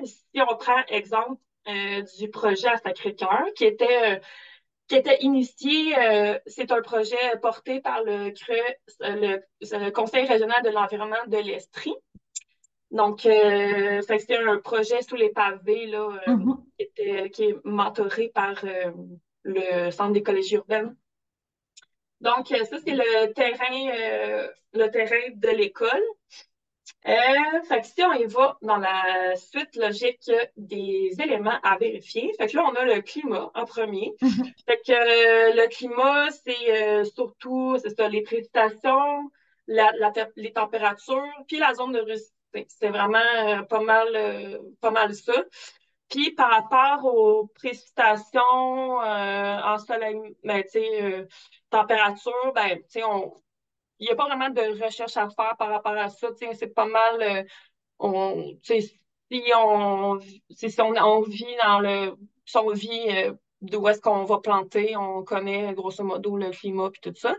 si on prend exemple du projet à Sacré-Cœur, qui était initié, c'est un projet porté par le le Conseil régional de l'environnement de l'Estrie. Donc, c'est un projet sous les pavés là, Mhm. qui est mentoré par le Centre d'écologie urbaine. Donc, ça, c'est le terrain de l'école. Fait que si on y va dans la suite logique des éléments à vérifier, fait que là, on a le climat en premier. Mhm. Fait que le climat, c'est surtout, c'est ça, les précipitations, les températures, puis la zone de rusticité. C'est vraiment pas mal ça. Puis par rapport aux précipitations, ensoleillement, ben, tu sais, température, ben, tu sais, il n'y a pas vraiment de recherche à faire par rapport à ça. Tu sais, c'est pas mal, tu sais, si on vit si on vit d'où est-ce qu'on va planter, on connaît grosso modo le climat puis tout ça.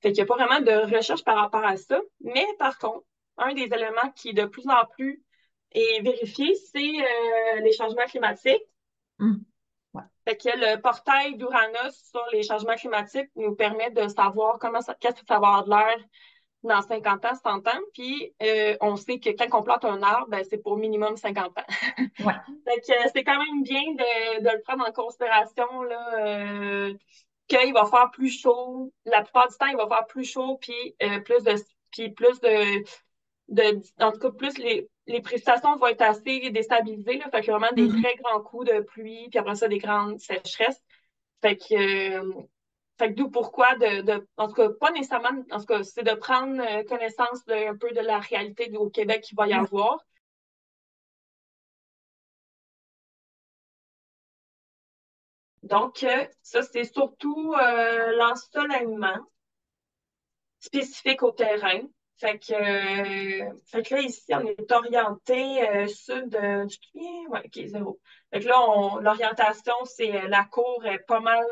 Fait qu'il n'y a pas vraiment de recherche par rapport à ça. Mais par contre, un des éléments qui de plus en plus est vérifié, c'est les changements climatiques. Mhm. Ouais. Fait que le portail d'Uranus sur les changements climatiques nous permet de savoir qu'est-ce que ça va avoir de l'air dans 50 ans, 100 ans. Puis, on sait que quand on plante un arbre, ben, c'est pour minimum 50 ans. Ouais. Fait que c'est quand même bien de le prendre en considération, là, qu'il va faire plus chaud. La plupart du temps, il va faire plus chaud, en tout cas, plus les précipitations vont être assez déstabilisées, là. Fait qu'il y a vraiment des Mhm. très grands coups de pluie, puis après ça, des grandes sécheresses. Fait que, fait que d'où pourquoi en tout cas, pas nécessairement, en tout cas, c'est de prendre connaissance un peu de la réalité au Québec qu'il va y Ouais. avoir. Donc, ça, c'est surtout l'ensoleillement spécifique au terrain. Fait que là, ici, on est orienté sud ouais, OK, zéro. Fait que là, l'orientation, c'est la cour est pas mal,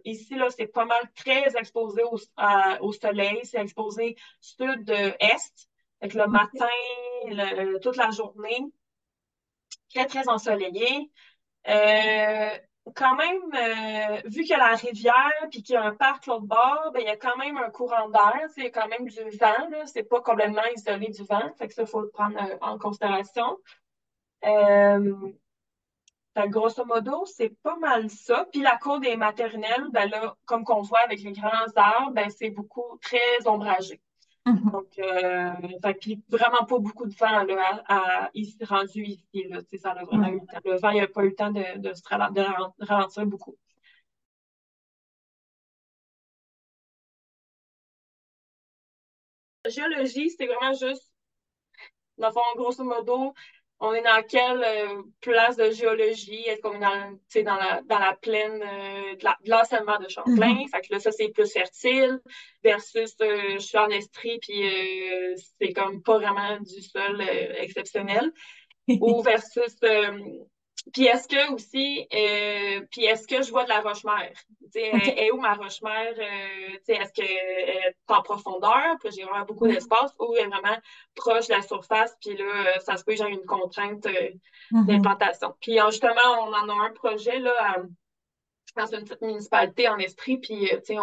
ici, là, c'est pas mal très exposé au soleil. C'est exposé sud-est. Fait que le OK. matin, toute la journée, très, très ensoleillé. Euh, Quand même, vu qu'il y a la rivière puis qu'il y a un parc l'autre bord, ben, il y a quand même un courant d'air, il y a quand même du vent, là, c'est pas complètement isolé du vent, fait que ça, il faut le prendre en considération. Euh, Fait que grosso modo, c'est pas mal ça. Puis la cour des maternelles, ben là, comme qu'on voit avec les grands arbres, ben c'est beaucoup très ombragé. Mhm. Donc, fait que vraiment pas beaucoup de vent là, rendu ici. Là, ça a vraiment eu Ouais. le temps. Le vent, il n'a pas eu le temps de ralentir beaucoup. La géologie, c'est vraiment juste, dans le fond, grosso modo, on est dans quelle place de géologie? Est-ce qu'on est dans, tu sais, dans la plaine de l'enseignement de Champlain? Mhm. Fait que là, ça, c'est plus fertile versus je suis en Estrie, puis c'est comme pas vraiment du sol exceptionnel. Ou versus puis est-ce que aussi puis est-ce que je vois de la roche-mère? Tu sais, OK. est où ma roche-mère? Tu sais, est-ce qu'elle est en profondeur, puis j'ai vraiment beaucoup Ouais. d'espace, ou elle est vraiment proche de la surface, puis là, ça se peut que j'ai une contrainte Mhm. d'implantation. Puis justement, on en a un projet là, dans une petite municipalité en Estrie, puis tu sais,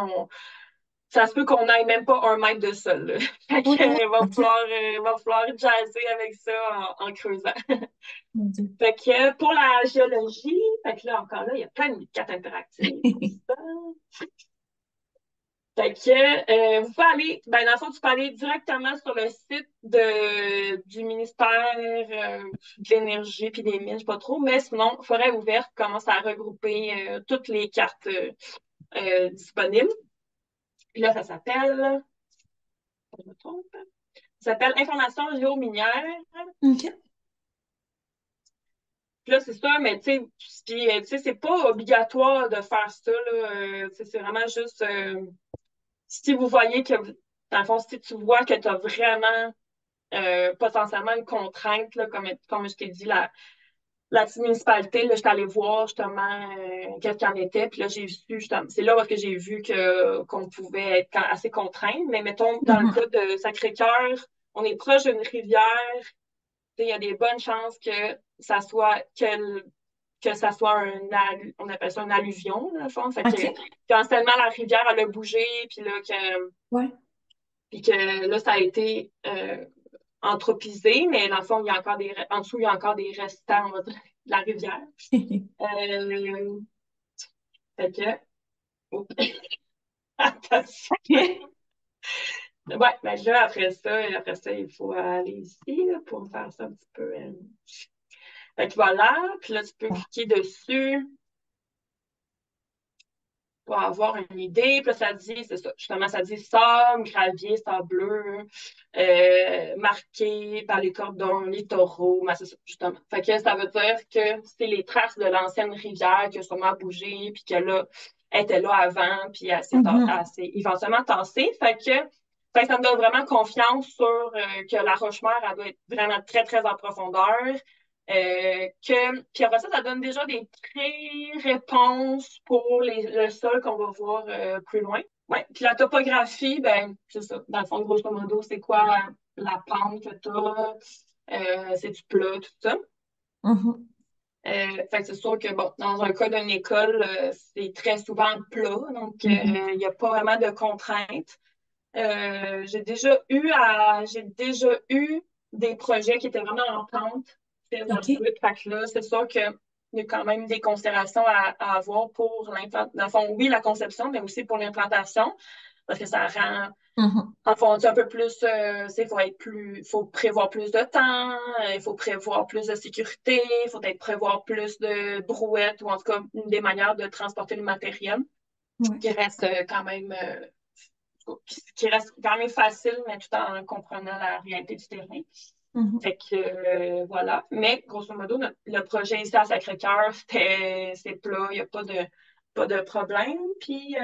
ça se peut qu'on n'aille même pas 1 mètre de sol, là. Fait Oui, que, oui. OK. va falloir jazzer avec ça en creusant. Mon Dieu. Fait que pour la géologie, fait que là encore là, il y a plein de cartes interactives pour ça. Fait que vous pouvez aller, ben dans le fond, tu peux aller directement sur le site du ministère de l'Énergie puis des Mines, je sais pas trop, mais sinon, Forêt ouverte commence à regrouper toutes les cartes disponibles. Puis là, ça s'appelle, je me trompe, ça s'appelle Information géominière. OK. Puis là, c'est ça, mais tu sais, c'est pas obligatoire de faire ça, là. Tu sais, c'est vraiment juste si vous voyez que, dans le fond, si tu vois que tu as vraiment potentiellement une contrainte, là, comme je t'ai dit, la petite municipalité, là, je suis allée voir justement qu'est-ce qu'il y en était, puis là, j'ai vu justement, c'est là où que j'ai vu qu'on pouvait être assez contraint, mais mettons, dans le Mhm. cas de Sacré-Cœur, on est proche d'une rivière, il y a des bonnes chances que que ça soit on appelle ça une alluvion, dans le fond. Fait que OK. quand seulement la rivière, elle a bougé, Ouais. puis que là, ça a été anthropisé, mais dans le fond, en dessous, il y a encore des restants, on va dire, de la rivière. Euh, fait que, oh, attention. OK. Ouais, ben là, après ça, il faut aller ici là, pour faire ça un petit peu. Fait que voilà, puis là, tu peux Bon. cliquer dessus pour avoir une idée. Puis là, ça dit, c'est ça, justement, ça dit sable, gravier, sableux, marqué par les cordons littoraux. Ben, c'est ça, justement. Fait que ça veut dire que c'est les traces de l'ancienne rivière qui a sûrement bougé, puis que là, elle était là avant, puis elle Mhm. s'est éventuellement tassée. Fait que ça me donne vraiment confiance sur que la roche-mère, elle doit être vraiment très, très en profondeur. Puis après ça, ça donne déjà des pré-réponses pour le sol qu'on va voir plus loin. Ouais. Puis la topographie, ben, c'est ça. Dans le fond, grosso modo, c'est quoi la pente que tu as? C'est du plat, tout ça. Mhm. Fait que c'est sûr que, bon, dans un cas d'une école, c'est très souvent plat, donc Mhm. il n'y a pas vraiment de contraintes. J'ai déjà eu des projets qui étaient vraiment en pente, très OK. abrupts. Fait que là, c'est sûr qu'il y a quand même des considérations à avoir pour l'implantation. Dans le fond, oui, la conception, mais aussi pour l'implantation, parce que ça rend, Mhm. en fond, un peu plus, faut prévoir plus de temps, il faut prévoir plus de sécurité, il faut peut-être prévoir plus de brouettes, ou en tout cas, des manières de transporter le matériel Ouais. qui reste quand même qui reste quand même facile, mais tout en comprenant la réalité du terrain. Mhm. Fait que voilà. Mais grosso modo, le projet ici à Sacré-Cœur, c'est plat, il n'y a pas de problème. Puis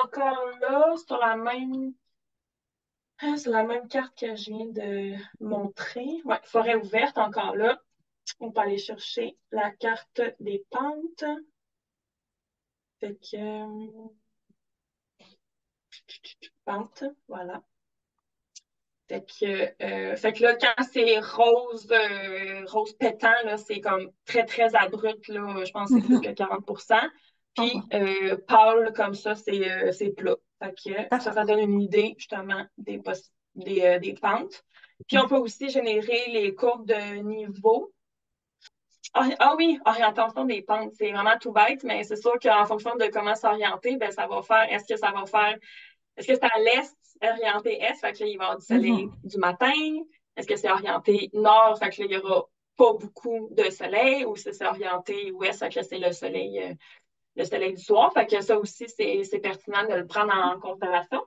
encore là, sur la même carte que je viens de montrer, ouais, forêt ouverte, encore là, on peut aller chercher la carte des pentes. Fait que pente, voilà. Fait que là, quand c'est rose pétant, là, c'est comme très, très abrupt, là. Je pense que c'est plus que Mhm. 40%. Oh, Puis, wow. pâle comme ça, c'est plat. Fait que ça D'accord. donne une idée, justement, des pentes. Puis, on peut aussi générer les courbes de niveau. Ah oui, orientation des pentes, c'est vraiment tout bête, mais c'est sûr qu'en fonction de comment s'orienter, ben, est-ce que c'est à l'est, orienté est, fait que là, il va y avoir du soleil Mhm. du matin? Est-ce que c'est orienté nord, fait que là, il n'y aura pas beaucoup de soleil? Ou si c'est orienté ouest, fait que là, c'est le soleil du soir? Fait que ça aussi, c'est pertinent de le prendre en considération.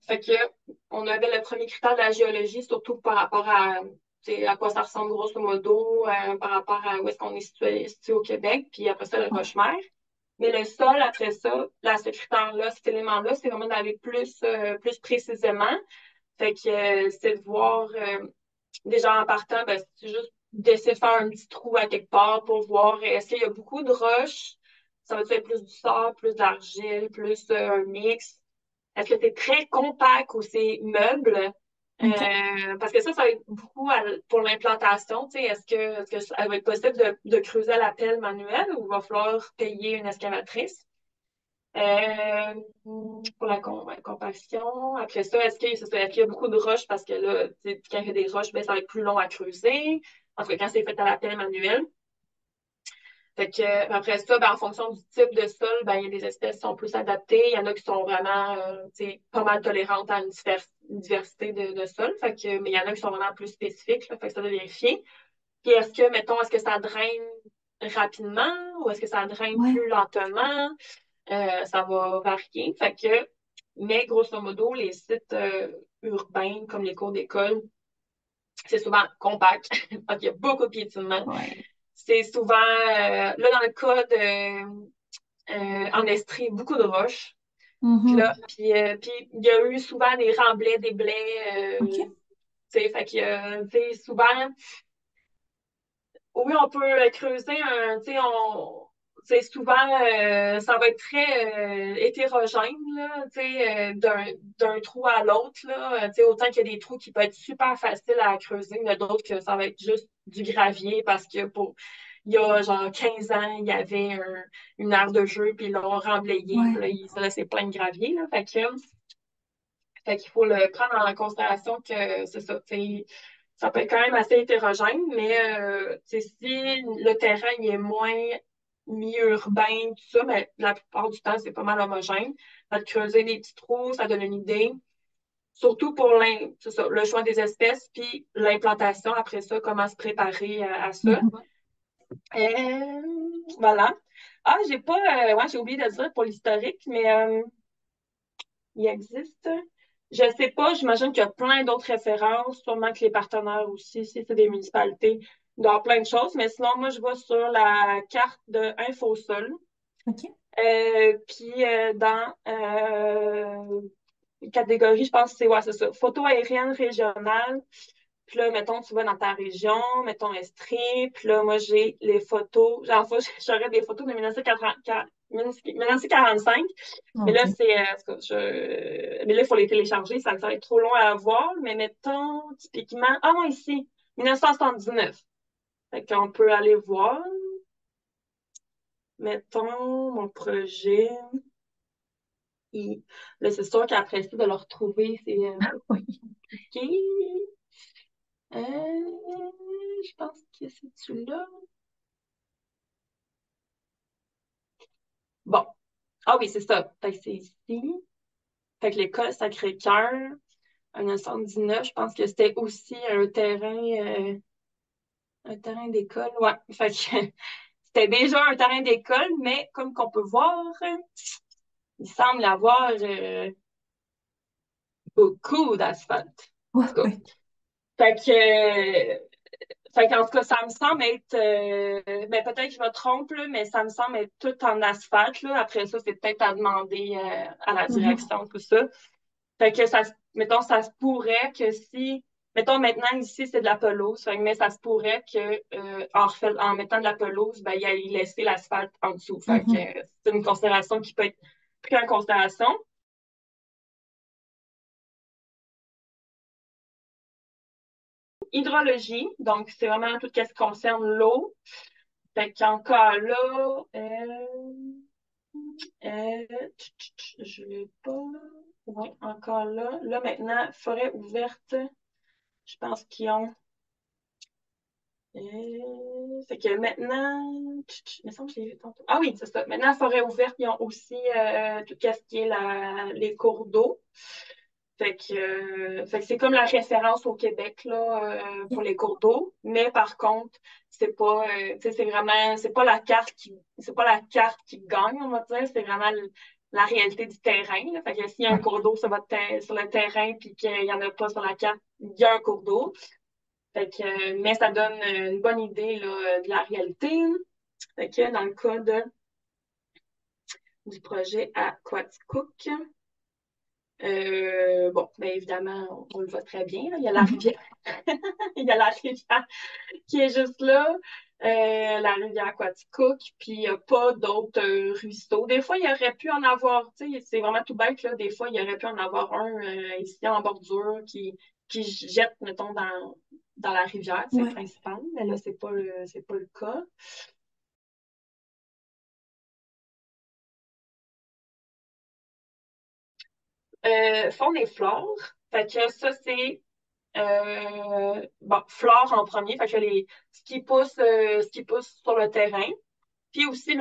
Fait que on avait le premier critère de la géologie, surtout par rapport à quoi ça ressemble grosso modo, par rapport à où est-ce qu'on est situé au Québec, puis après ça, le Ouais. roche-mère. Mais le sol, après ça, là, ce critère-là, cet élément-là, c'est vraiment d'aller plus précisément. Fait que c'est de voir, déjà en partant, ben, c'est juste d'essayer de faire un petit trou à quelque part pour voir est-ce qu'il y a beaucoup de roches, ça va être plus du sable, plus d'argile, plus un mix. Est-ce que c'est très compact ou c'est meuble? OK. Parce que ça va être beaucoup pour l'implantation. Tu sais, est-ce que ça va être possible de creuser à la pelle manuelle ou il va falloir payer une excavatrice? Pour la compaction. Après ça, est-ce qu'il y a beaucoup de roches? Parce que là, quand il y a des roches, ben, ça va être plus long à creuser. En tout cas, quand c'est fait à la pelle manuelle. Fait que, après ça, ben, en fonction du type de sol, ben, il y a des espèces qui sont plus adaptées. Il y en a qui sont vraiment pas mal tolérantes à une diversité de sols. Mais il y en a qui sont vraiment plus spécifiques. Là, fait que ça doit vérifier. Puis est-ce que ça draine rapidement ou est-ce que ça draine Ouais. plus lentement? Ça va varier. Mais grosso modo, les sites urbains comme les cours d'école, c'est souvent compact. Donc, il y a beaucoup de piétinement. Ouais. C'est souvent, là, dans le cas en Estrie, beaucoup de roches. Mhm. Puis il y a eu souvent des remblais, des blais. OK. Tu sais, souvent, oui, on peut creuser c'est souvent, ça va être très hétérogène, là, tu sais, d'un trou à l'autre, là. Tu sais, autant qu'il y a des trous qui peuvent être super faciles à creuser, il y en a d'autres que ça va être juste du gravier parce que il y a genre 15 ans, il y avait une aire de jeu, puis ils l'ont remblayé, puis Ouais. là, il s'est laissé plein de gravier, là. Fait qu'il faut le prendre en considération que c'est ça, tu sais, ça peut être quand même assez hétérogène, mais tu sais, si le terrain il est moins mi-urbain, tout ça, mais la plupart du temps, c'est pas mal homogène. Ça te creuser des petits trous, ça donne une idée. Surtout pour c'est ça, le choix des espèces, puis l'implantation, après ça, comment se préparer à ça. Mhm. Voilà. Ah, j'ai pas, ouais, j'ai oublié de le dire pour l'historique, mais il existe. Je sais pas, j'imagine qu'il y a plein d'autres références, sûrement que les partenaires aussi, si c'est des municipalités, il doit y avoir plein de choses, mais sinon, moi, je vois sur la carte de Infosol, OK. puis dans catégorie, je pense que c'est ouais, c'est ça, photo aérienne régionale, puis là, mettons, tu vas dans ta région, mettons Estrie, puis là, moi, j'ai les photos, genre, j'aurais des photos de 1945, mais là, OK. c'est, mais là, il faut les télécharger, ça va être trop long à voir, mais mettons, typiquement, ah non, ici, 1979. Fait qu'on peut aller voir, mettons, mon projet. Là, c'est sûr qu'après ça, de le retrouver, c'est Oui. compliqué. Je pense que c'est celui-là. Bon. Ah oui, c'est ça. Fait que c'est ici. Fait que l'école Sacré-Cœur, en 1919, je pense que c'était aussi un terrain d'école. Ouais. Fait que c'était déjà un terrain d'école, mais comme qu'on peut voir, il semble y avoir beaucoup d'asphalte. Ouais, En tout cas. ouais. Fait que, fait qu'en tout cas, ça me semble être, ben peut-être que je me trompe, là, mais ça me semble être tout en asphalte, là. Après ça, c'est peut-être à demander à la Mhm. direction, tout ça. Fait que mettons, ça se pourrait que si, mettons maintenant ici, c'est de la pelouse, fait que, mais ça se pourrait que en mettant de la pelouse, ben, il allait laisser l'asphalte en dessous. Fait que Mhm. c'est une considération qui peut être prise en considération. Hydrologie, donc c'est vraiment tout ce qui concerne l'eau. Fait qu'encore là, je l'ai pas. Oui, encore là. Là, maintenant, forêt ouverte, je pense qu'ils ont. Fait que maintenant, il me semble que je l'ai vu tantôt. Ah oui, c'est ça. Maintenant, forêt ouverte, ils ont aussi tout ce qui est les cours d'eau. Fait que c'est comme la référence au Québec là, pour OK. les cours d'eau, mais par contre, c'est pas, tu sais, c'est vraiment, c'est pas la carte qui gagne, on va dire, c'est vraiment la réalité du terrain. Là. Fait que s'il y a un Ouais. cours d'eau sur le terrain puis qu'il y en a pas sur la carte, il y a un cours d'eau. Fait que, mais ça donne une bonne idée là, de la réalité. Fait que dans le cas du projet à Quaticook, bon, bien évidemment, on le voit très bien. Là. Il y a la Mhm. rivière. Il y a la rivière qui est juste là, la rivière Quaticook, puis il n'y a pas d'autres ruisseaux. Des fois, il y aurait pu en avoir, tu sais, c'est vraiment tout bête, là. Des fois, il y aurait pu en avoir un ici en bordure qui jette, mettons, dans la rivière, c'est Ouais. principal, mais là, c'est pas le cas. Faune et flore. Fait que ça, c'est bon, flore en premier, fait que ce qui pousse sur le terrain. Puis aussi,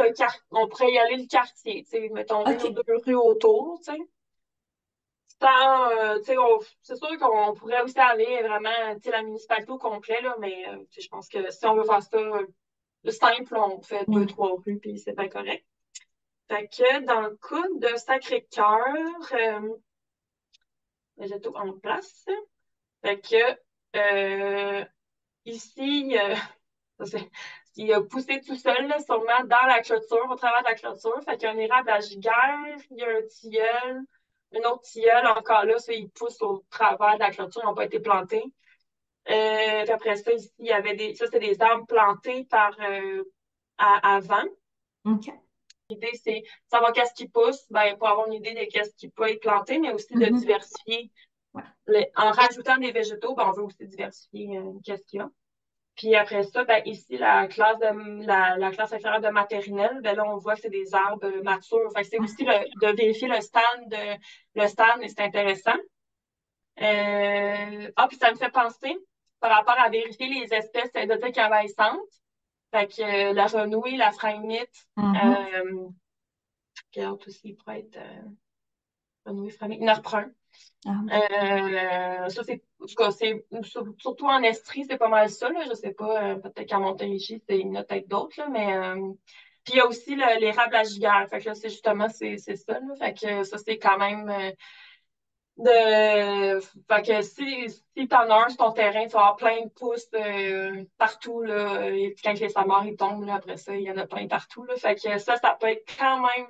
on pourrait y aller le quartier, tu sais, mettons une ou OK. deux rues autour, tu sais. Tu sais, c'est sûr qu'on pourrait aussi aller vraiment, tu sais, la municipalité au complet, là, mais tu sais, je pense que si on veut faire ça simple, on fait deux, Ouais. trois rues, puis c'est pas correct. Fait que dans le cas de Sacré-Cœur, j'ai tout en place. Fait que ici, il a poussé tout seul, là, sûrement dans la clôture, au travers de la clôture. Fait qu'il y a un érable à giguère, il y a un tilleul, un autre tilleul, encore là, ça, il pousse au travers de la clôture, ils n'ont pas été plantés. Puis après ça, ici, il y avait ça, c'est des arbres plantés avant. OK. L'idée, c'est savoir qu'est-ce qui pousse, ben, pour avoir une idée de qu'est-ce qui peut être planté, mais aussi de Mhm. diversifier. Ouais. En rajoutant des végétaux, ben, on veut aussi diversifier qu'est-ce qu'il y a. Puis après ça, ben, ici, la classe inférieure de maternelle, ben là, on voit que c'est des arbres matures. Fait que c'est aussi de vérifier le stade, mais c'est intéressant. Puis ça me fait penser, par rapport à vérifier les espèces exotiques envahissantes, fait que la renouille, la phrémite, Mhm. quel autre aussi pourrait être renouille, phrémite, nord-brun. Ah oui. Ça, c'est, en tout cas, c'est surtout en Estrie, c'est pas mal ça, là. Je sais pas, peut-être qu'à Montérégie, il y en a peut-être d'autres, là, mais puis il y a aussi l'érable à giguère. Fait que là, c'est ça, là. Fait que ça, c'est quand même fait que si t'en as un sur ton terrain, tu vas avoir plein de pousses partout, là. Et puis quand les samars, ils tombent, là, après ça, il y en a plein partout, là. Fait que ça peut être quand même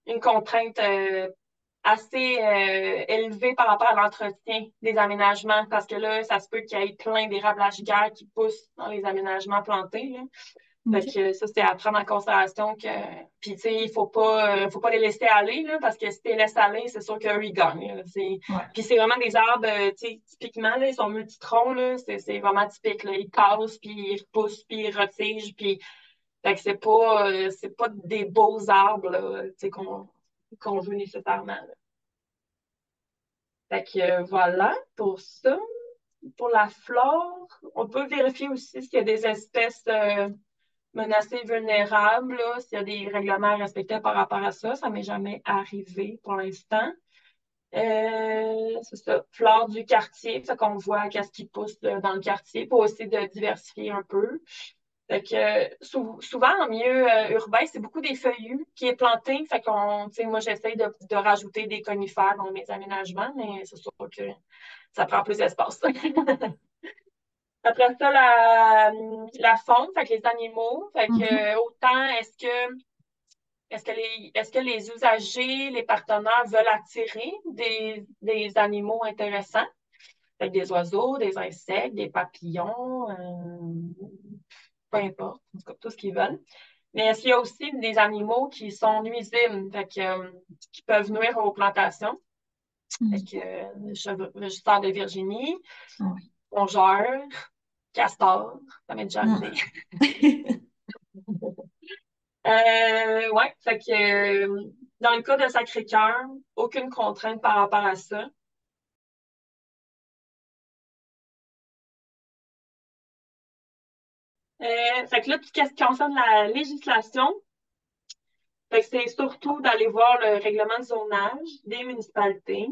une contrainte assez élevée par rapport à l'entretien des aménagements, parce que là, ça se peut qu'il y ait plein d'érables à giguère qui poussent dans les aménagements plantés, là. Fait OK. que ça, c'est à prendre en considération que. Puis, tu sais, faut pas les laisser aller, là, parce que si tu les laisses aller, c'est sûr qu'eux, ils gagnent, là. Ouais. Puis, c'est vraiment des arbres, tu sais, typiquement, là, ils sont multitroncs, là. C'est vraiment typique, là. Ils cassent, puis ils repoussent, puis ils retigent, puis. Fait que c'est pas des beaux arbres, là, tu sais, qu'on veut nécessairement, là. Fait que voilà pour ça. Pour la flore, on peut vérifier aussi s'il y a des espèces menacées, vulnérables, là, s'il y a des règlements à respecter par rapport à ça. Ça m'est jamais arrivé pour l'instant. C'est ça, flore du quartier, fait qu'on voit qu'est-ce qui pousse dans le quartier, pour aussi de diversifier un peu. Fait que souvent en milieu urbain, c'est beaucoup des feuillus qui est planté. Fait qu'on, tu sais, moi j'essaye de rajouter des conifères dans mes aménagements, mais c'est sûr que ça prend plus d'espace. Après ça, la faune, fait que les animaux. Fait que Mhm. autant est-ce que les usagers, les partenaires veulent attirer des animaux intéressants? Fait que des oiseaux, des insectes, des papillons, peu importe, en tout cas, tout ce qu'ils veulent. Mais est-ce qu'il y a aussi des animaux qui sont nuisibles, fait que, qui peuvent nuire aux plantations? Fait Mhm. que, régisseur de Virginie, Ah oui. rongeurs, castors, ça m'est déjà arrivé. Mhm. Ouais, fait que dans le cas de Sacré-Cœur, aucune contrainte par rapport à ça. Fait que là, tout ce qui concerne la législation, fait que c'est surtout d'aller voir le règlement de zonage des municipalités.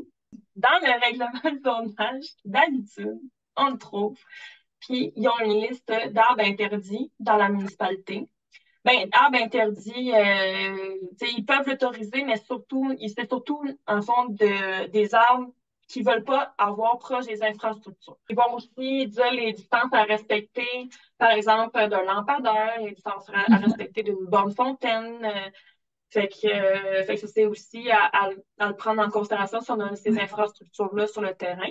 Dans le règlement de zonage, d'habitude, on le trouve. Puis, ils ont une liste d'arbres interdits dans la municipalité. Ben, arbres interdits, tu sais, ils peuvent l'autoriser, mais surtout, c'est surtout, en fond, des arbres qui veulent pas avoir proche des infrastructures. Ils vont aussi dire les distances à respecter, par exemple, d'un lampadaire, les distances à Mhm. respecter d'une bonne fontaine. Fait que ça, c'est aussi à le prendre en considération si on a ces Ouais. infrastructures-là sur le terrain.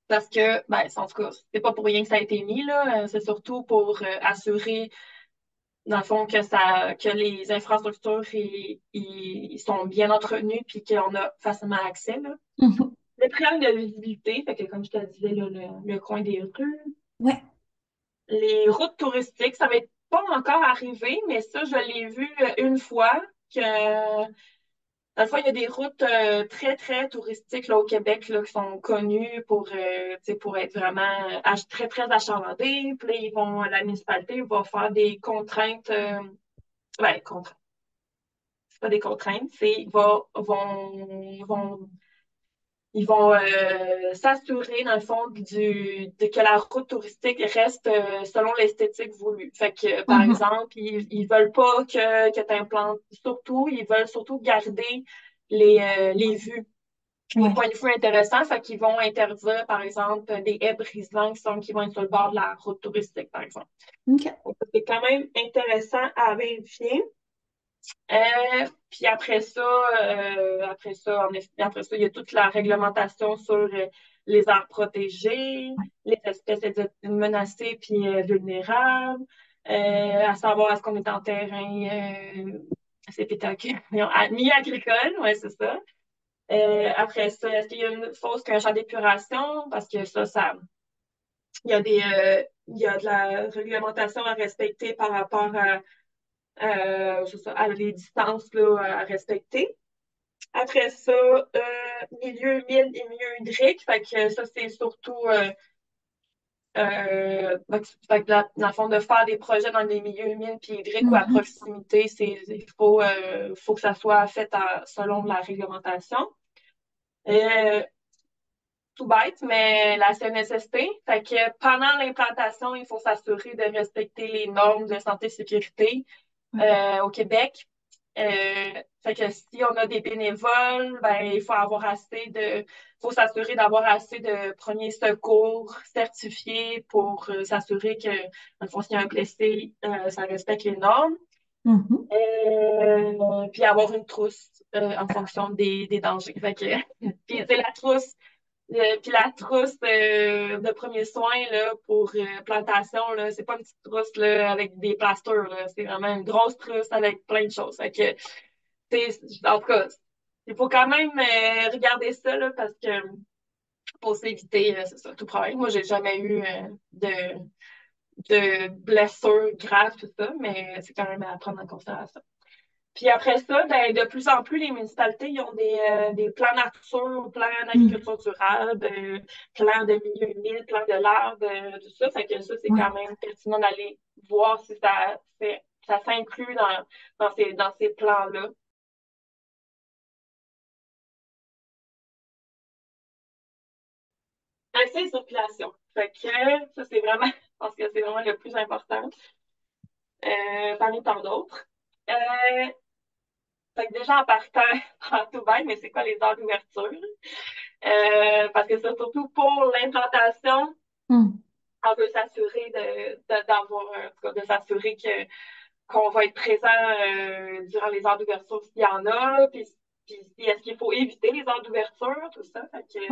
Parce que, ben, en tout cas, c'est pas pour rien que ça a été mis, là. C'est surtout pour assurer, dans le fond, que les infrastructures ils sont bien entretenues puis qu'on a facilement accès, là. Mhm. Le triangle de visibilité, fait que comme je te disais, là, le coin des rues. Ouais. Les routes touristiques, ça m'est pas encore arrivé, mais ça, je l'ai vu une fois que dans le fond, il y a des routes très, très touristiques là, au Québec là, qui sont connues tu sais, pour être vraiment très, très achalandées. Puis là, la municipalité va faire des contraintes, contraintes. C'est pas des contraintes, c'est ils vont s'assurer, dans le fond, que la route touristique reste selon l'esthétique voulue. Fait que, par Mhm. exemple, ils veulent pas que tu implantes, surtout, ils veulent surtout garder les vues, les Ouais. points de vue intéressants. Fait qu'ils vont interdire, par exemple, des haies brisantes qui vont être sur le bord de la route touristique, par exemple. OK. Donc, c'est quand même intéressant à vérifier. Puis après ça, il y a toute la réglementation sur les aires protégées, les espèces menacées puis vulnérables. à savoir est-ce qu'on est en terrain CPTAQ, milieu agricole, ouais, c'est ça. Après ça, est-ce qu'il y a une fosse qu'un champ d'épuration? Parce que il y a il y a de la réglementation à respecter par rapport c'est ça, à les distances là, à respecter. Après ça, milieu humide et milieu hydrique. Fait que ça, c'est surtout fait que dans le fond, de faire des projets dans des milieux humides puis hydriques ou à Mhm. proximité, faut que ça soit fait selon la réglementation. Euh, Tout bête, mais la CNSST, fait que pendant l'implantation, il faut s'assurer de respecter les normes de santé et sécurité Ouais. au Québec. Fait que si on a des bénévoles, ben, il faut faut s'assurer d'avoir assez de premiers secours certifiés pour s'assurer que, dans le fond, s'il y a un blessé, ça respecte les normes. Mhm. Puis avoir une trousse en fonction des dangers. Fait que, puis c'est la trousse. Puis la trousse de premiers soins là, pour plantation, là, c'est pas une petite trousse là, avec des plasters. Là. C'est vraiment une grosse trousse avec plein de choses. Fait que, en tout cas, il faut quand même regarder ça là, parce que pour s'éviter, c'est ça, tout problème. Moi, j'ai jamais eu de blessures graves, tout ça, mais c'est quand même à prendre en considération. Puis après ça, ben, de plus en plus, les municipalités ils ont des plans nature, plans Mhm. d'agriculture durable, plans de milieu humide, plans de l'arbre, tout ça. Fait que ça, c'est Ouais. quand même pertinent d'aller voir si ça s'inclut dans ces plans-là. Accès et circulation. Fait que ça, c'est vraiment, je pense que c'est vraiment le plus important parmi tant d'autres. Euh, Fait que déjà en partant en tout bête, mais c'est quoi les heures d'ouverture? Parce que c'est surtout pour l'implantation, Mhm. on veut s'assurer d'avoir, en tout cas, de s'assurer qu'on va être présent durant les heures d'ouverture s'il y en a, puis est-ce qu'il faut éviter les heures d'ouverture, tout ça. Fait que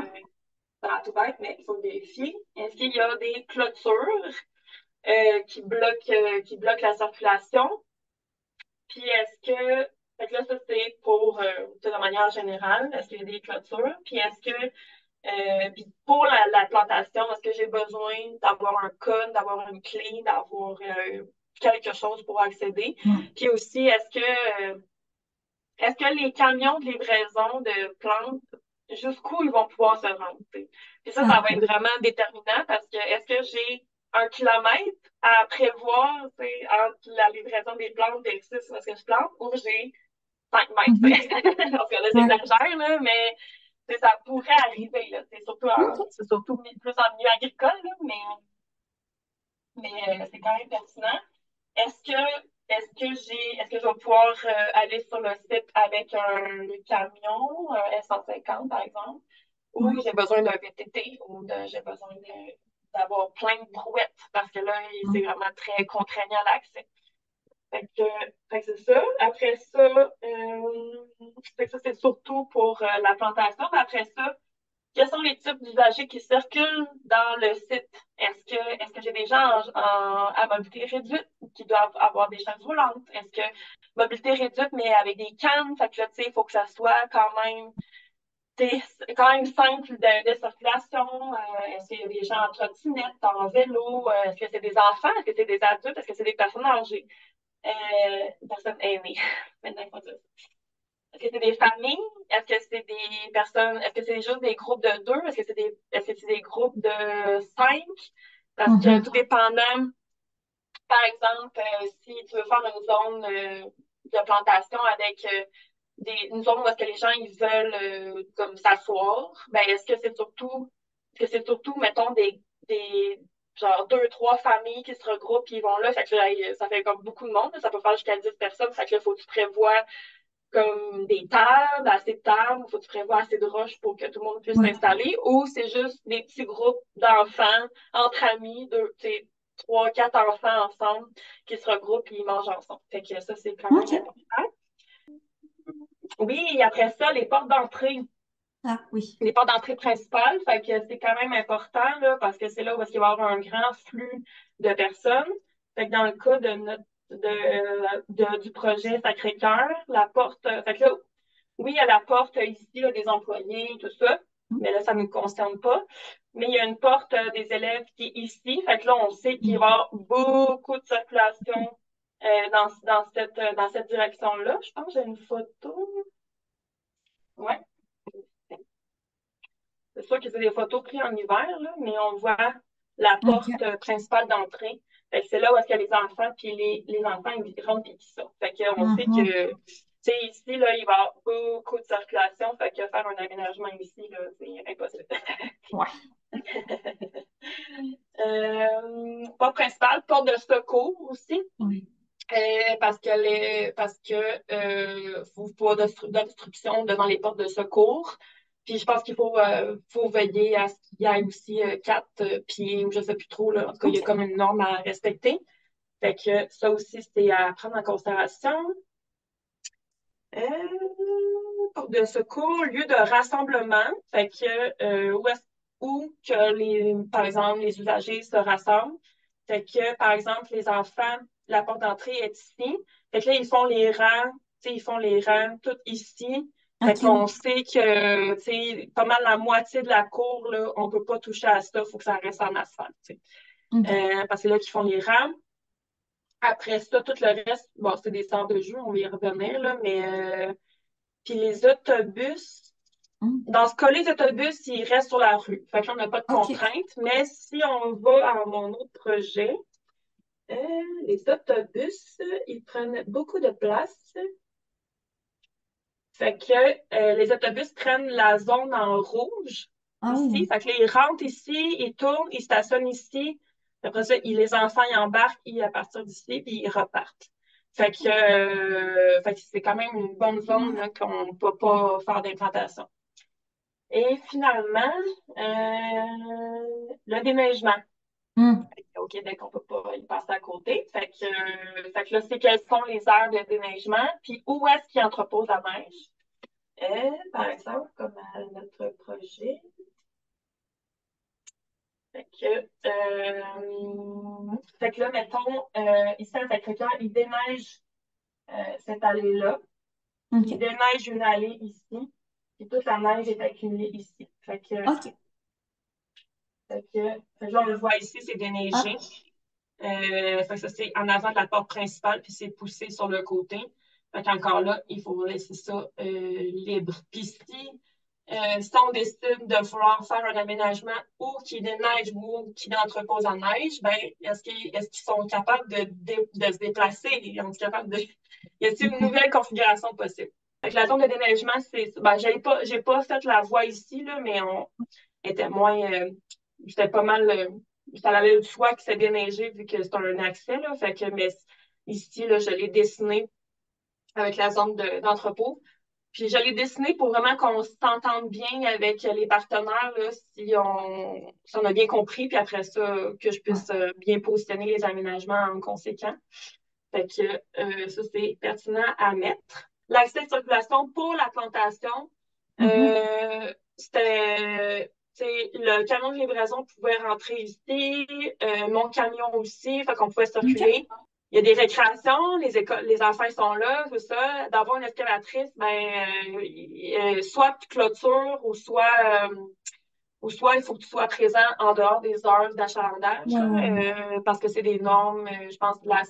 ça va tout bête, mais il faut vérifier. Est-ce qu'il y a des clôtures qui bloquent la circulation? Puis est-ce que, fait que là, ça c'est pour, de manière générale, est-ce qu'il y a des clôtures? Puis est-ce que puis pour la plantation, est-ce que j'ai besoin d'avoir un code, d'avoir une clé, d'avoir quelque chose pour accéder? Ouais. Puis aussi, est-ce que les camions de livraison de plantes, jusqu'où ils vont pouvoir se rendre? T'sais? Puis ça Ah, va être oui. vraiment déterminant parce que est-ce que j'ai 1 kilomètre à prévoir entre la livraison des plantes versus ce que je plante ou j'ai 5 mètres? Mhm. Parce que là, Ouais. j'exagère, là, mais ça pourrait arriver. Là. Ok. C'est surtout plus en milieu agricole, là, mais c'est quand même pertinent. Est-ce que est-ce que je vais pouvoir aller sur le site avec un camion, un S150 par exemple, ou Ouais. j'ai besoin d'un VTT j'ai besoin d'avoir plein de brouettes parce que là, c'est Mhm. vraiment très contraignant l'accès. Fait que c'est ça. Après ça, fait que ça, c'est surtout pour la plantation. Mais après ça, quels sont les types d'usagers qui circulent dans le site? Est-ce que j'ai des gens à mobilité réduite qui doivent avoir des chaises roulantes? Est-ce que mobilité réduite, mais avec des cannes? Fait que là, tu sais, il faut que ça soit quand même simple de circulation. Est-ce qu'il y a des gens en trottinette, en vélo? Est-ce que c'est des enfants? Est-ce que c'est des adultes? Est-ce que c'est des personnes âgées? Personnes aînées. Maintenant, il faut dire ça. Est-ce que c'est des familles? Est-ce que c'est des personnes? Est-ce que c'est juste des groupes de deux? Est-ce que c'est des groupes de 5? Parce que Mhm. tout dépendant, par exemple, si tu veux faire une zone de plantation avec une zone où est-ce que les gens ils veulent comme s'asseoir, ben est-ce que c'est surtout, mettons, des genre 2, 3 familles qui se regroupent et ils vont là, fait que là, ça fait comme beaucoup de monde, ça peut faire jusqu'à 10 personnes, fait que là, faut que tu prévois comme des tables, assez de tables, il faut que tu prévois assez de roches pour que tout le monde puisse Ouais. s'installer, ou c'est juste des petits groupes d'enfants entre amis, 3, 4 enfants ensemble qui se regroupent et ils mangent ensemble. Fait que ça, c'est quand même Ok. important. Oui, et après ça, les portes d'entrée. Ah, oui. Les portes d'entrée principales, fait que c'est quand même important là, parce que c'est là où il va y avoir un grand flux de personnes. Fait que dans le cas du projet Sacré-Cœur, la porte, fait que là, oui, il y a la porte ici là, des employés, tout ça, mais là, ça ne nous concerne pas. Mais il y a une porte des élèves qui est ici. Fait que là, on sait qu'il va y avoir beaucoup de circulation dans cette direction-là. Je pense que j'ai une photo. Ouais. C'est sûr que c'est des photos prises en hiver, là, mais on voit la porte OK. principale d'entrée. Fait que c'est là où est-ce qu'il y a les enfants, puis les enfants, ils rentrent puis ils sortent. Fait qu'on sait Mhm. que, tu sais, ici, là, il va y avoir beaucoup de circulation. Fait que faire un aménagement ici, là, c'est impossible. Ouais. Porte principale, porte de secours aussi. Oui. Parce que faut pas d'obstruction devant les portes de secours. Puis je pense qu'il faut veiller à ce qu'il y ait aussi 4 pieds ou je sais plus trop, là. En tout cas, il y a OK. comme une norme à respecter. Fait que ça aussi, c'est à prendre en considération. Porte de secours, lieu de rassemblement. Fait que où que par exemple, les usagers se rassemblent. Fait que, par exemple, les enfants, la porte d'entrée est ici. Fait que là, ils font les rangs, tu sais, ils font les rangs tout ici. Fait OK, qu'on oui. sait que, tu sais, pas mal la moitié de la cour, là, on peut pas toucher à ça, il faut que ça reste en asphalte, tu sais. OK. Parce que c'est là qu'ils font les rangs. Après ça, tout le reste, bon, c'est des centres de jeu, on va y revenir, là, mais puis les autobus, Mm. dans ce cas, les autobus, ils restent sur la rue. Fait que là, on n'a pas de OK. contrainte. Mais si on va à mon autre projet, euh, les autobus, ils prennent beaucoup de place. Fait que les autobus prennent la zone en rouge Ah ici. oui. Fait que là, ils rentrent ici, ils tournent, ils stationnent ici. Après ça, les enfants, ils embarquent à partir d'ici, puis ils repartent. Fait que c'est quand même une bonne zone Ouais. là, qu'on ne peut pas faire d'implantation. Et finalement, le déneigement. Mm. Au Québec, on ne peut pas y passer à côté. Fait que là, c'est quelles sont les aires de déneigement, puis où est-ce qu'ils entreposent la neige. Par exemple, comme à notre projet. Fait que, fait que là, mettons, ici à Sacré-Cœur, ils déneigent cette allée-là. Ils OK. déneigent une allée ici. Puis toute la neige est accumulée ici. OK. Fait que là, on le voit ici, c'est déneigé. Ah. Fait que ça, c'est en avant de la porte principale, puis c'est poussé sur le côté. Fait qu'encore là, il faut laisser ça libre. Puis si on décide de vouloir faire un aménagement ou qui déneige ou qui entrepose en neige, ben, est-ce qu'ils sont capables de se déplacer? Sont capables de... Y a-t-il une Mhm. nouvelle configuration possible? Fait que la zone de déneigement, ben, j'ai pas fait la voie ici, là, mais on était moins, c'était pas mal, ça allait de soi que c'est déneigé vu que c'est un accès, là. Fait que, mais ici, là, je l'ai dessiné avec la zone d'entrepôt. Puis je l'ai dessiné pour vraiment qu'on s'entende bien avec les partenaires, là, si on a bien compris, puis après ça, que je Ouais. puisse bien positionner les aménagements en conséquent. Fait que ça, c'est pertinent à mettre. L'accès de circulation pour la plantation, Mhm. c'était, tu sais, le camion de livraison pouvait rentrer ici, mon camion aussi, fait qu'on pouvait OK. circuler. Il y a des récréations, les enfants sont là, tout ça. D'avoir une excavatrice, ben, soit de clôture ou soit il faut que tu sois présent en dehors des heures d'achalandage, Ouais, là, ouais, ouais. parce que c'est des normes, je pense, de la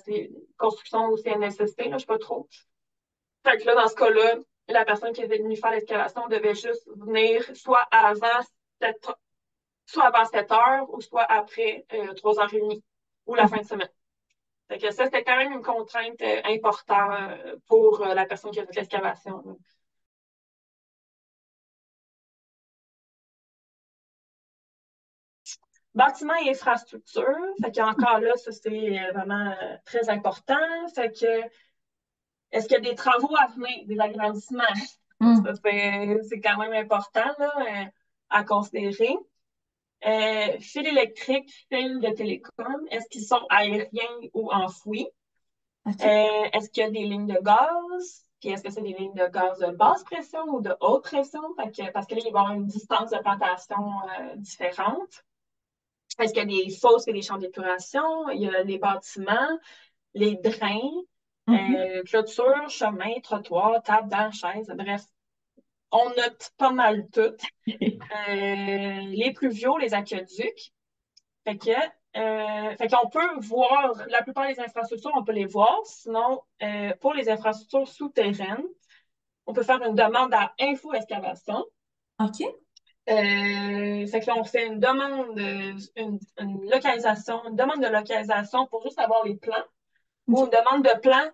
construction au CNSST, là, je ne sais pas trop. Fait que là, dans ce cas-là, la personne qui est venue faire l'excavation devait juste venir cette, soit avant 7 heures ou soit après 3h30 ou la fin de semaine. Fait que ça, c'était quand même une contrainte importante pour la personne qui a fait l'excavation, là. Bâtiment et infrastructure, fait qu'encore là, ça c'est vraiment très important. Fait que est-ce qu'il y a des travaux à venir, des agrandissements? Ça, Mm. c'est quand même important là, à considérer. Fils électriques, fils de télécom, est-ce qu'ils sont aériens ou enfouis? OK. Est-ce qu'il y a des lignes de gaz? Puis est-ce que c'est des lignes de gaz de basse pression ou de haute pression? Parce que là, il va y avoir une distance de plantation différente. Est-ce qu'il y a des fosses et des champs d'épuration? Il y a les bâtiments, les drains, Mhm. clôtures, chemins, trottoirs, tables, bancs, chaises, bref. On note pas mal tout. Les pluviaux, les aqueducs. Fait que, fait qu'on peut voir, la plupart des infrastructures, on peut les voir. Sinon, pour les infrastructures souterraines, on peut faire une demande à Info Excavation. OK. Fait que là, on fait une demande, une localisation, une demande de localisation pour juste avoir les plans ou une OK. demande de plan.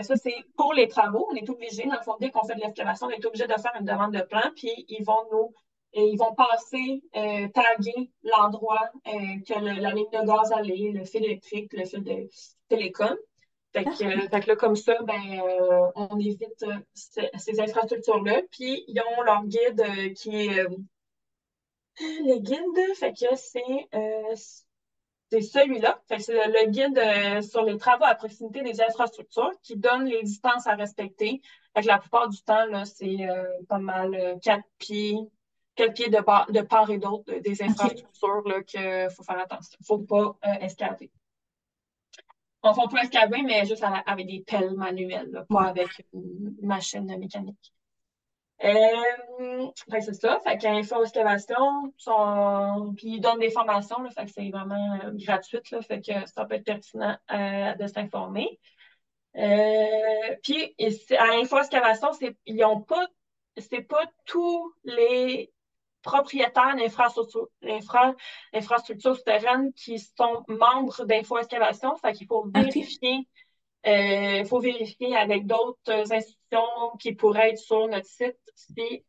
Ça, c'est pour les travaux. On est obligé, dans le fond, dès qu'on fait de l'excavation, on est obligé de faire une demande de plan, puis ils vont passer, taguer l'endroit que la ligne de gaz allait, le fil électrique, le fil de télécom. Parfait. Fait que là, comme ça, ben, on évite ces infrastructures-là. Puis, ils ont leur guide qui est le guide. Fait que c'est celui-là. Fait que c'est le guide sur les travaux à proximité des infrastructures qui donne les distances à respecter. Fait que la plupart du temps, là, c'est pas mal 4 pieds de part et d'autre des OK. infrastructures là, qu'il faut faire attention. Faut pas escaver. Enfin, on peut escaver, mais juste avec des pelles manuelles, là, pas Ouais. avec une machine mécanique. Fait que c'est ça. Fait qu'Info Excavation, puis ils donnent des formations, là, fait que c'est vraiment gratuit, là, fait que ça peut être pertinent de s'informer. Puis à Info Excavation, c'est pas tous les propriétaires d'infrastructures souterraines qui sont membres d'Info Excavation, fait qu'il OK. faut vérifier avec d'autres institutions qui pourraient être sur notre site si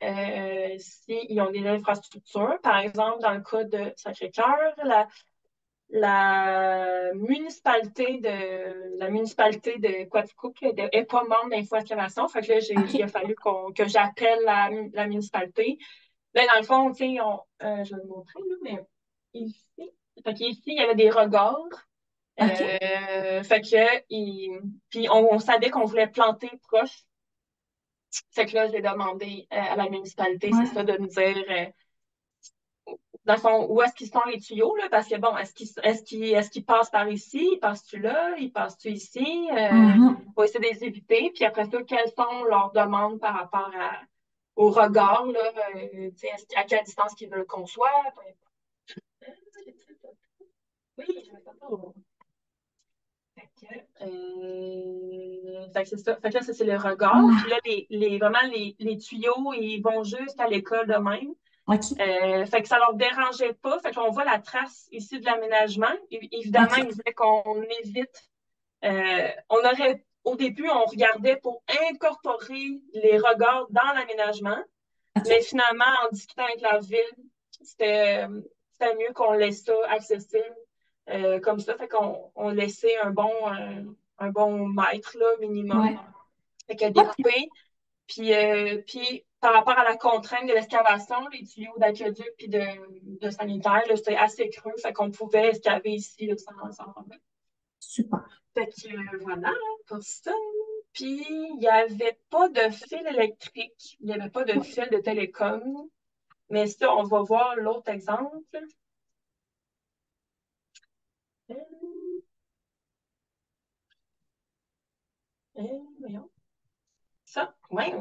ils ont des infrastructures. Par exemple, dans le cas de Sacré-Cœur, la municipalité de Quaticook est pas membre d'Info-Excavation. Fait que là, il a OK. fallu que j'appelle la municipalité. Là, dans le fond, tu sais, je vais vous montrer, là, mais ici, fait qu'ici, il y avait des regards. OK. Fait que, puis on savait qu'on voulait planter proche. Fait que là, j'ai demandé à la municipalité, c'est Ouais. ça, de nous dire, dans le fond, où est-ce qu'ils sont les tuyaux, là? Parce que bon, est-ce qu'ils passent par ici? Ils passent-tu là? Ils passent-tu ici? Mhm. Faut essayer de les éviter. Puis après ça, quelles sont leurs demandes par rapport au regard, là? Tu sais, à quelle distance qu'ils veulent qu'on soit? Oui, je vais pas. Fait que c'est ça. Fait que là, ça, c'est le regard. Puis là, Mhm. vraiment, les tuyaux, ils vont jusqu'à l'école de même. OK. Fait que ça leur dérangeait pas. Fait qu'on voit la trace ici de l'aménagement. Évidemment, ils OK. voulaient qu'on évite. On aurait, au début, on regardait pour incorporer les regards dans l'aménagement. OK. Mais finalement, en discutant avec la ville, c'était, c'était mieux qu'on laisse ça accessible comme ça. Fait qu'on laissait un bon mètre là, minimum. Ouais. Fait que OK. découpé. Puis par rapport à la contrainte de l'excavation, les tuyaux d'aqueduc puis de sanitaire, là, c'était assez creux. Fait qu'on pouvait excaver ici là, sans problème. Super. Fait que voilà pour ça. Puis il n'y avait pas de fil électrique. Il n'y avait pas de fil de télécom. Mais ça, on va voir l'autre exemple. Euh, Voyons. Ça, ouais.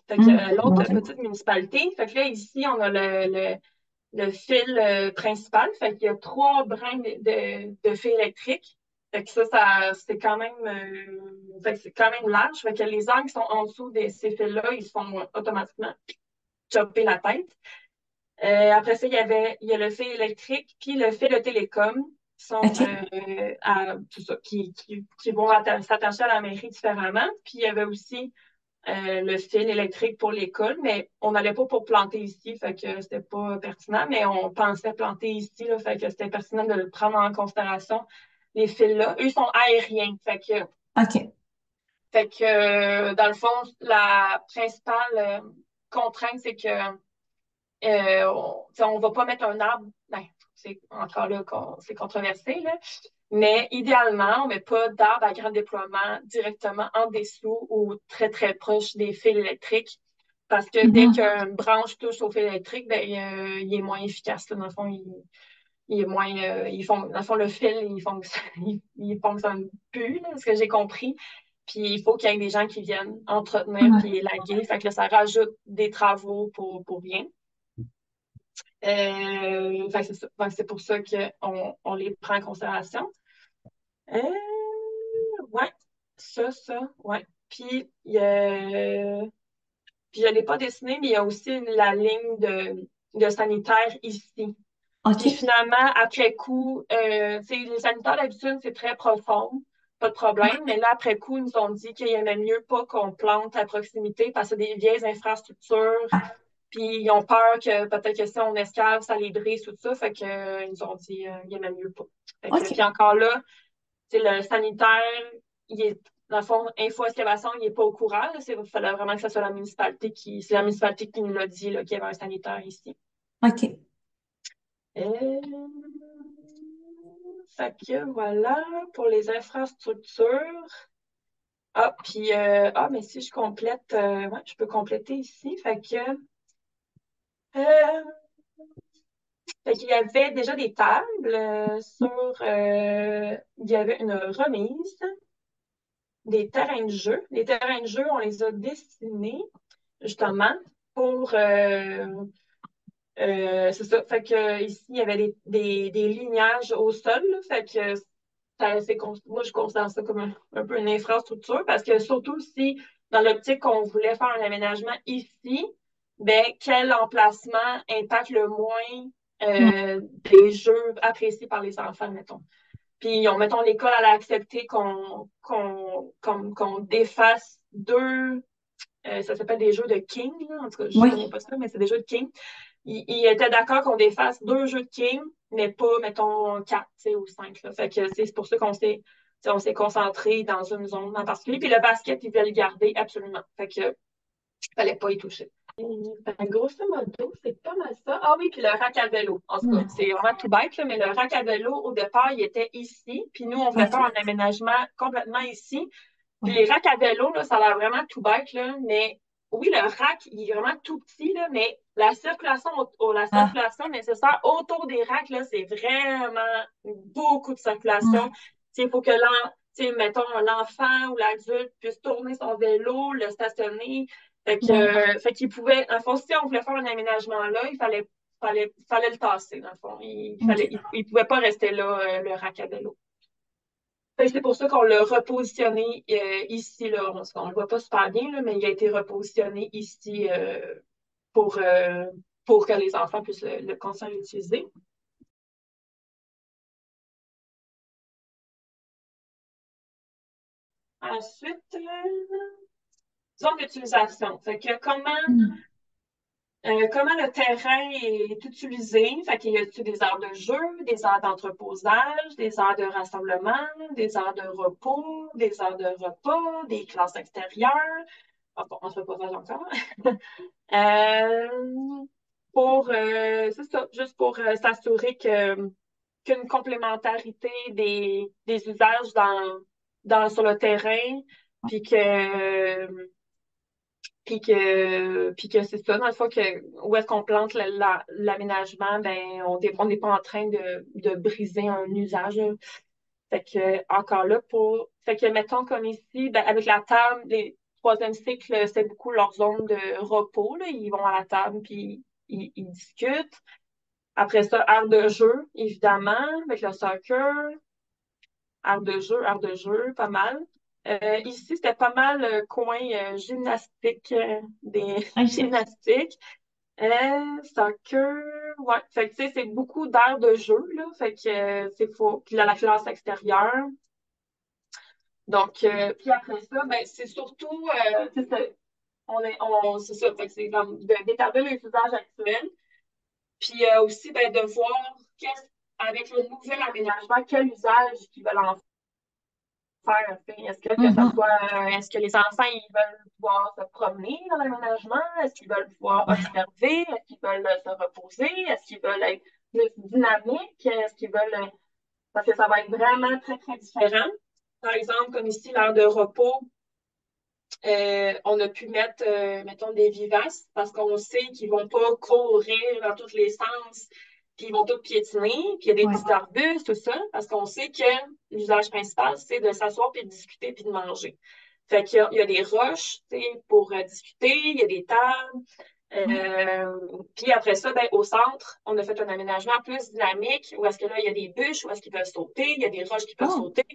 Fait que l'autre OK. petite municipalité. Fait que là, ici, on a le fil principal. Fait qu'il y a 3 brins de fil électrique. Fait que c'est quand même, fait que c'est quand même large. Fait que les angles qui sont en dessous de ces fils-là, ils se font automatiquement chopper la tête. Après ça, il y a le fil électrique, puis le fil de télécom qui sont OK. tout ça, qui vont s'attacher à la mairie différemment. Puis il y avait aussi le fil électrique pour l'école, mais on n'allait pas pour planter ici, fait que c'était pas pertinent, mais on pensait planter ici, là, fait que c'était pertinent de le prendre en considération, les fils-là. Eux sont aériens, OK. dans le fond, la principale contrainte, c'est que on va pas mettre un arbre, ben, c'est encore là c'est controversé, là, mais idéalement, on met pas d'arbre à grand déploiement directement en dessous ou très, très proche des fils électriques. Parce que dès Mhm. qu'une branche touche au fil électrique, ben, il est moins efficace. Là. Dans le fond, il est moins, dans le fond, le fil, il fonctionne plus, là, ce que j'ai compris. Puis il faut qu'il y ait des gens qui viennent entretenir puis Ouais. élaguer. Fait que là, ça rajoute des travaux pour rien. Fait que c'est ça. Fait que c'est pour ça qu'on les prend en considération. Euh, ouais, ouais. Puis je ne l'ai pas dessiné, mais il y a aussi la ligne de sanitaire ici. Puis OK. finalement, après coup, tu sais, les sanitaires d'habitude, c'est très profond, pas de problème. Mais là, après coup, ils nous ont dit qu'il aimait mieux pas qu'on plante à proximité parce que c'est des vieilles infrastructures. Ah, Puis ils ont peur que peut-être que si on escave, ça les brise, tout ça. Fait que, ils nous ont dit qu'il aimait mieux pas. Fait que, puis OK. encore là, tu sais, le sanitaire, il est, dans le fond, info-excavation, il n'est pas au courant. Il fallait vraiment que ce soit la municipalité c'est la municipalité qui nous l'a dit là, qu'il y avait un sanitaire ici. OK. Euh, Fait que voilà pour les infrastructures. Mais si je complète, ouais, je peux compléter ici. Euh, fait qu'il y avait déjà des tables il y avait une remise, des terrains de jeu. Les terrains de jeu, on les a dessinés justement pour c'est ça. Fait que ici, il y avait des lignages au sol, là. Fait que moi, je considère ça comme un peu une infrastructure parce que surtout si, dans l'optique qu'on voulait faire un aménagement ici, ben, quel emplacement impacte le moins Ouais. des jeux appréciés par les enfants, mettons. Puis, mettons, l'école, elle a accepté qu'on défasse deux, ça s'appelle des jeux de King, là. En tout cas, je connais Oui. pas ça, mais c'est des jeux de King. Il était d'accord qu'on défasse deux jeux de King, mais pas, mettons, quatre, tu sais, ou cinq, là. Fait que c'est pour ça on s'est concentré dans une zone en particulier. Puis le basket, ils veulent le garder absolument. Fait que fallait pas y toucher. Grosso modo, c'est pas mal ça. Ah oui, puis le rack à vélo. En tout cas, Ouais. c'est vraiment tout bête, là, mais le rack à vélo, au départ, il était ici. Puis nous, on voulait faire un OK. aménagement complètement ici. Puis Ouais. les racks à vélo, là, ça a l'air vraiment tout bête, là, mais oui, le rack, il est vraiment tout petit, là, mais la Ah. circulation nécessaire autour des racks, là, c'est vraiment beaucoup de circulation. Ouais. Il faut que mettons, l'enfant ou l'adulte puisse tourner son vélo, le stationner. Ouais. Fait qu'il pouvait, en fond, si on voulait faire un aménagement là, fallait le tasser, dans le fond. OK. Il pouvait pas rester là, le rack à vélo. C'est pour ça qu'on l'a repositionné ici. Là. On ne le voit pas super bien, là, mais il a été repositionné ici pour, euh, pour que les enfants puissent le continuer à l'utiliser. Ensuite, zone d'utilisation. Fait que Mm. comment le terrain est utilisé? Fait qu'il y a des aires de jeu, des aires d'entreposage, des aires de rassemblement, des aires de repos, des aires de repas, des classes extérieures. Ah bon, entreposage encore. Euh, c'est ça, juste pour s'assurer qu'une complémentarité des usages sur le terrain, puis puis que c'est ça, dans le fond, où est-ce qu'on plante l'aménagement, ben, on n'est pas en train de briser un usage, là. Fait que, encore là, fait que, mettons, comme ici, ben, avec la table, les troisième cycle, c'est beaucoup leur zone de repos, là. Ils vont à la table, puis ils discutent. Après ça, aire de jeu, évidemment, avec le soccer. Aire de jeu, pas mal. Ici, c'était pas mal coin gymnastique, des OK. gymnastiques. Soccer, ouais. Fait que, tu sais, c'est beaucoup d'aires de jeu, là. Fait que, c'est faux. Puis là, la classe extérieure. Donc, puis après ça, ben, c'est surtout, c'est ça, fait que c'est d'établir les usages actuels, puis aussi ben, de voir avec le nouvel aménagement, quel usage ils veulent en faire. Mhm. Est-ce que les enfants, ils veulent pouvoir se promener dans l'aménagement? Est-ce qu'ils veulent pouvoir Ouais. observer? Est-ce qu'ils veulent se reposer? Est-ce qu'ils veulent être plus dynamiques? Est-ce qu'ils veulent, parce que ça va être vraiment très, très différent. Par exemple, comme ici, l'heure de repos, on a pu mettre, mettons, des vivaces parce qu'on sait qu'ils ne vont pas courir dans tous les sens puis ils vont tous piétiner, puis il y a des Ouais. petits arbustes, tout ça, parce qu'on sait que l'usage principal, c'est de s'asseoir, puis de discuter, puis de manger. Fait qu'il y a des roches, tu sais, pour discuter, il y a des tables. Puis après ça, ben, au centre, on a fait un aménagement plus dynamique, où est-ce que là, il y a des bûches, où est-ce qu'ils peuvent sauter, il y a des roches qui peuvent Oh, sauter.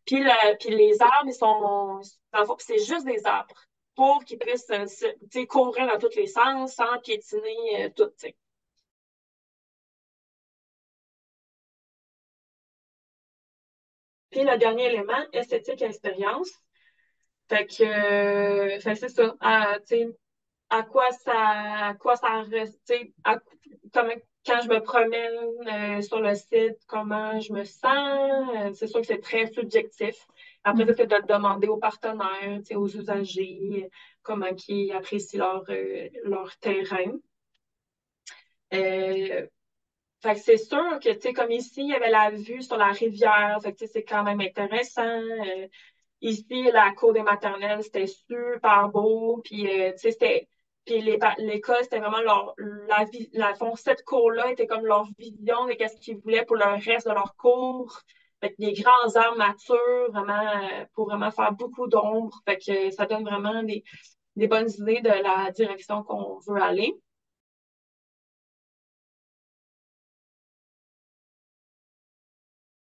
Puis les arbres, ils sont, dans le fond, c'est juste des arbres pour qu'ils puissent, tu sais, courir dans tous les sens sans piétiner tout, tu sais. Puis le dernier élément, esthétique et expérience. Fait que c'est ça. Tu sais, à quoi ça reste, tu sais, quand je me promène sur le site, comment je me sens. C'est sûr que c'est très subjectif. Après, ça, mhm. c'est de demander aux partenaires, tu sais, aux usagers, comment ils apprécient leur terrain. Euh, Fait que c'est sûr que, tu sais, comme ici, il y avait la vue sur la rivière. Fait que, tu sais, c'est quand même intéressant. Ici, la cour des maternelles, c'était super beau. Puis, tu sais, puis l'école, c'était vraiment cette cour-là était comme leur vision de qu'est-ce qu'ils voulaient pour le reste de leur cours. Fait que des grands arbres matures, vraiment, pour vraiment faire beaucoup d'ombre. Fait que ça donne vraiment des bonnes idées de la direction qu'on veut aller.